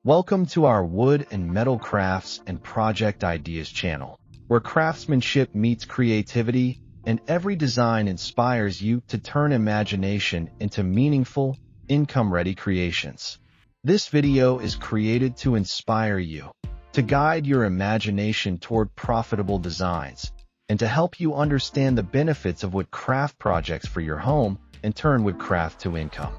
Welcome to our Wood and Metal Crafts and Project Ideas channel, where craftsmanship meets creativity and every design inspires you to turn imagination into meaningful, income-ready creations. This video is created to inspire you, to guide your imagination toward profitable designs, and to help you understand the benefits of wood craft projects for your home and turn wood craft to income.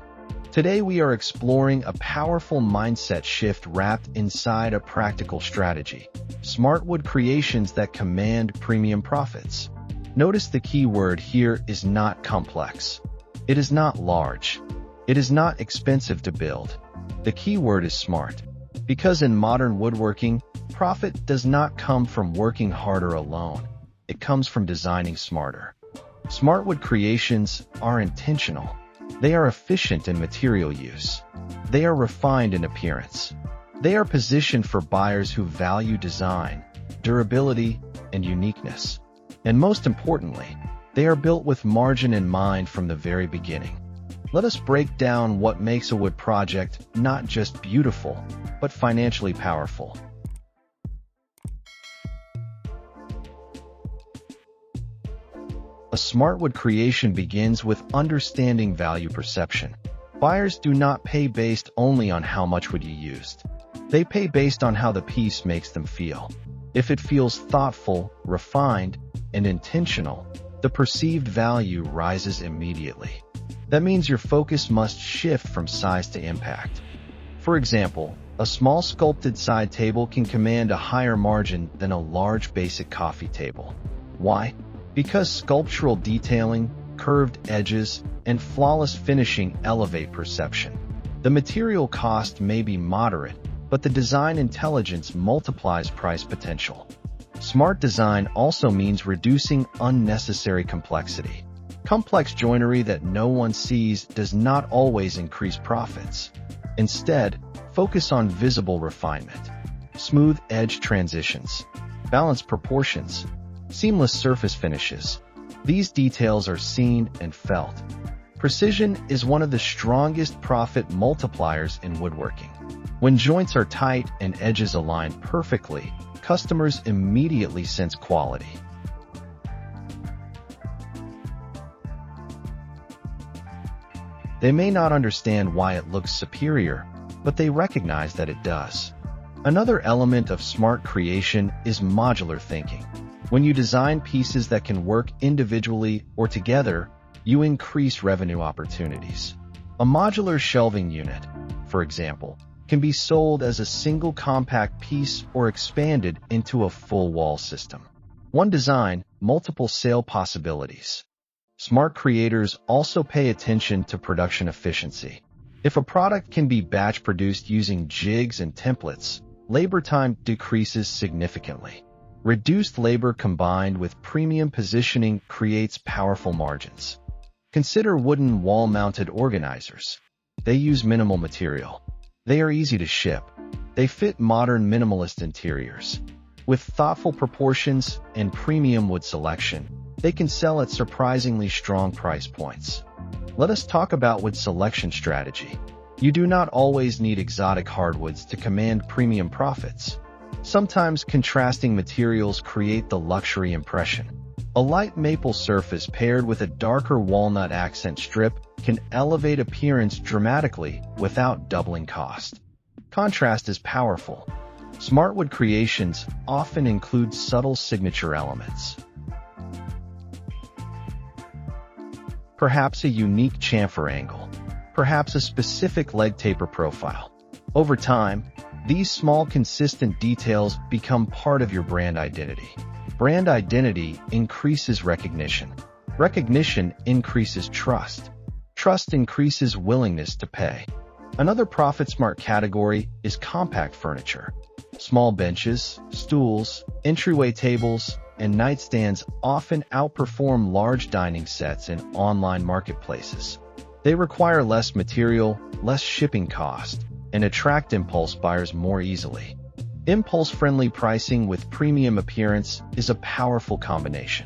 Today we are exploring a powerful mindset shift wrapped inside a practical strategy: smart wood creations that command premium profits. Notice the key word here is not complex. It is not large. It is not expensive to build. The key word is smart. Because in modern woodworking, profit does not come from working harder alone. It comes from designing smarter. Smart wood creations are intentional. They are efficient in material use. They are refined in appearance. They are positioned for buyers who value design, durability, and uniqueness. And most importantly, they are built with margin in mind from the very beginning. Let us break down what makes a wood project not just beautiful, but financially powerful. A smart wood creation begins with understanding value perception. Buyers do not pay based only on how much wood you used. They pay based on how the piece makes them feel. If it feels thoughtful, refined, and intentional, the perceived value rises immediately. That means your focus must shift from size to impact. For example, a small sculpted side table can command a higher margin than a large basic coffee table. Why? Because sculptural detailing, curved edges, and flawless finishing elevate perception. The material cost may be moderate, but the design intelligence multiplies price potential. Smart design also means reducing unnecessary complexity. Complex joinery that no one sees does not always increase profits. Instead, focus on visible refinement, smooth edge transitions, balanced proportions, seamless surface finishes. These details are seen and felt. Precision is one of the strongest profit multipliers in woodworking. When joints are tight and edges align perfectly, customers immediately sense quality. They may not understand why it looks superior, but they recognize that it does. Another element of smart creation is modular thinking. When you design pieces that can work individually or together, you increase revenue opportunities. A modular shelving unit, for example, can be sold as a single compact piece or expanded into a full wall system. One design, multiple sale possibilities. Smart creators also pay attention to production efficiency. If a product can be batch produced using jigs and templates, labor time decreases significantly. Reduced labor combined with premium positioning creates powerful margins. Consider wooden wall-mounted organizers. They use minimal material. They are easy to ship. They fit modern minimalist interiors. With thoughtful proportions and premium wood selection, they can sell at surprisingly strong price points. Let us talk about wood selection strategy. You do not always need exotic hardwoods to command premium profits. Sometimes contrasting materials create the luxury impression. A light maple surface paired with a darker walnut accent strip can elevate appearance dramatically without doubling cost. Contrast is powerful. Smart wood creations often include subtle signature elements. Perhaps a unique chamfer angle. Perhaps a specific leg taper profile. Over time, these small, consistent details become part of your brand identity. Brand identity increases recognition. Recognition increases trust. Trust increases willingness to pay. Another profit-smart category is compact furniture. Small benches, stools, entryway tables, and nightstands often outperform large dining sets in online marketplaces. They require less material, less shipping cost, and attract impulse buyers more easily. Impulse-friendly pricing with premium appearance is a powerful combination.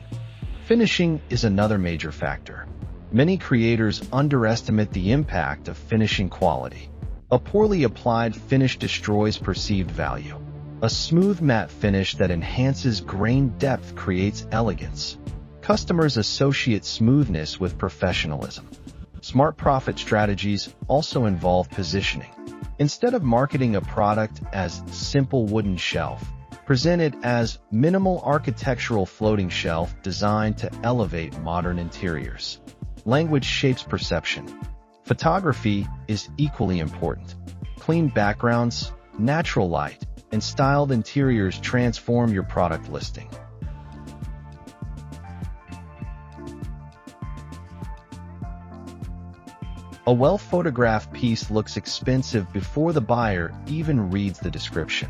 Finishing is another major factor. Many creators underestimate the impact of finishing quality. A poorly applied finish destroys perceived value. A smooth matte finish that enhances grain depth creates elegance. Customers associate smoothness with professionalism. Smart profit strategies also involve positioning. Instead of marketing a product as simple wooden shelf, present it as minimal architectural floating shelf designed to elevate modern interiors. Language shapes perception. Photography is equally important. Clean backgrounds, natural light, and styled interiors transform your product listing. A well-photographed piece looks expensive before the buyer even reads the description.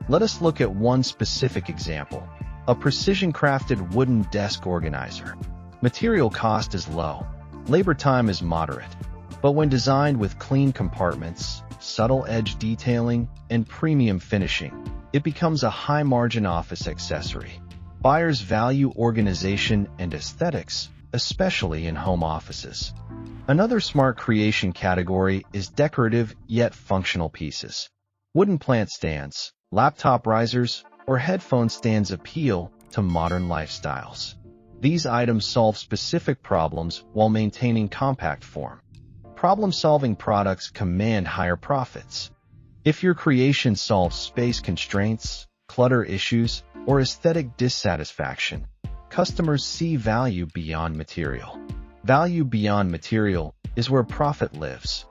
Let us look at one specific example: a precision-crafted wooden desk organizer. Material cost is low, labor time is moderate, but when designed with clean compartments, subtle edge detailing, and premium finishing, it becomes a high-margin office accessory. Buyers value organization and aesthetics, especially in home offices. Another smart creation category is decorative yet functional pieces. Wooden plant stands, laptop risers, or headphone stands appeal to modern lifestyles. These items solve specific problems while maintaining compact form. Problem-solving products command higher profits. If your creation solves space constraints, clutter issues, or aesthetic dissatisfaction, customers see value beyond material. Value beyond material is where profit lives.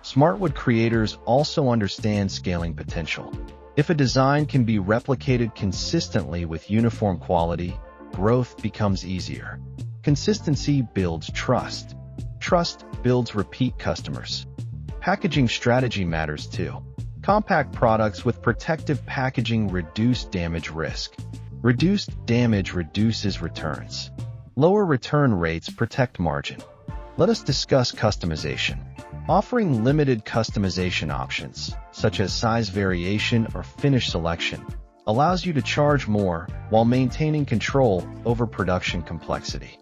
Smartwood creators also understand scaling potential. If a design can be replicated consistently with uniform quality, growth becomes easier. Consistency builds trust. Trust builds repeat customers. Packaging strategy matters too. Compact products with protective packaging reduce damage risk. Reduced damage reduces returns. Lower return rates protect margin. Let us discuss customization. Offering limited customization options, such as size variation or finish selection, allows you to charge more while maintaining control over production complexity.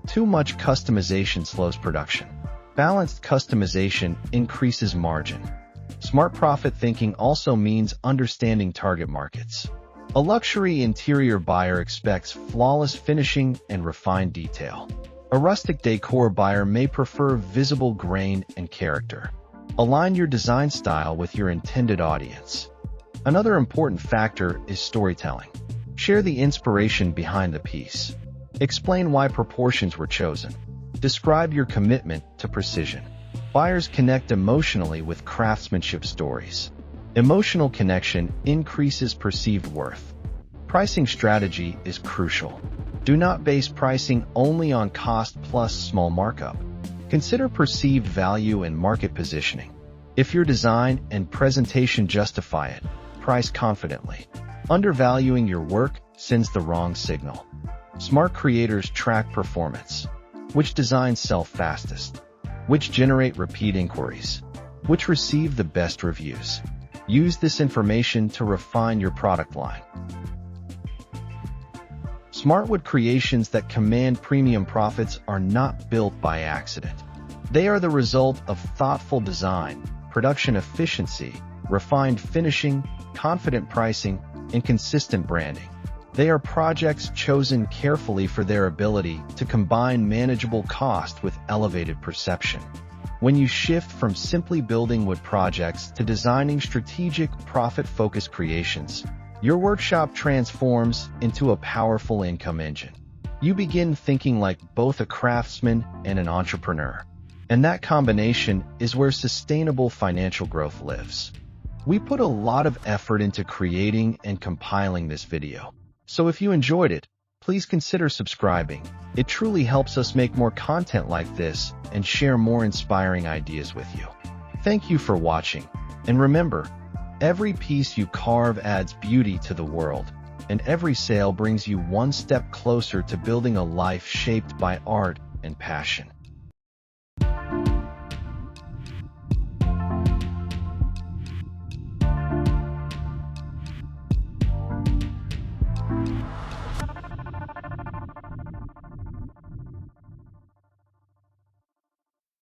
Too much customization slows production. Balanced customization increases margin. Smart profit thinking also means understanding target markets. A luxury interior buyer expects flawless finishing and refined detail. A rustic decor buyer may prefer visible grain and character. Align your design style with your intended audience. Another important factor is storytelling. Share the inspiration behind the piece. Explain why proportions were chosen. Describe your commitment to precision. Buyers connect emotionally with craftsmanship stories. Emotional connection increases perceived worth. Pricing strategy is crucial. Do not base pricing only on cost plus small markup. Consider perceived value and market positioning. If your design and presentation justify it, price confidently. Undervaluing your work sends the wrong signal. Smart creators track performance. Which designs sell fastest? Which generate repeat inquiries? Which receive the best reviews? Use this information to refine your product line. Smartwood creations that command premium profits are not built by accident. They are the result of thoughtful design, production efficiency, refined finishing, confident pricing, and consistent branding. They are projects chosen carefully for their ability to combine manageable cost with elevated perception. When you shift from simply building wood projects to designing strategic, profit-focused creations, your workshop transforms into a powerful income engine. You begin thinking like both a craftsman and an entrepreneur. And that combination is where sustainable financial growth lives. We put a lot of effort into creating and compiling this video. So if you enjoyed it, please consider subscribing. It truly helps us make more content like this and share more inspiring ideas with you. Thank you for watching. And remember, every piece you carve adds beauty to the world, and every sale brings you one step closer to building a life shaped by art and passion.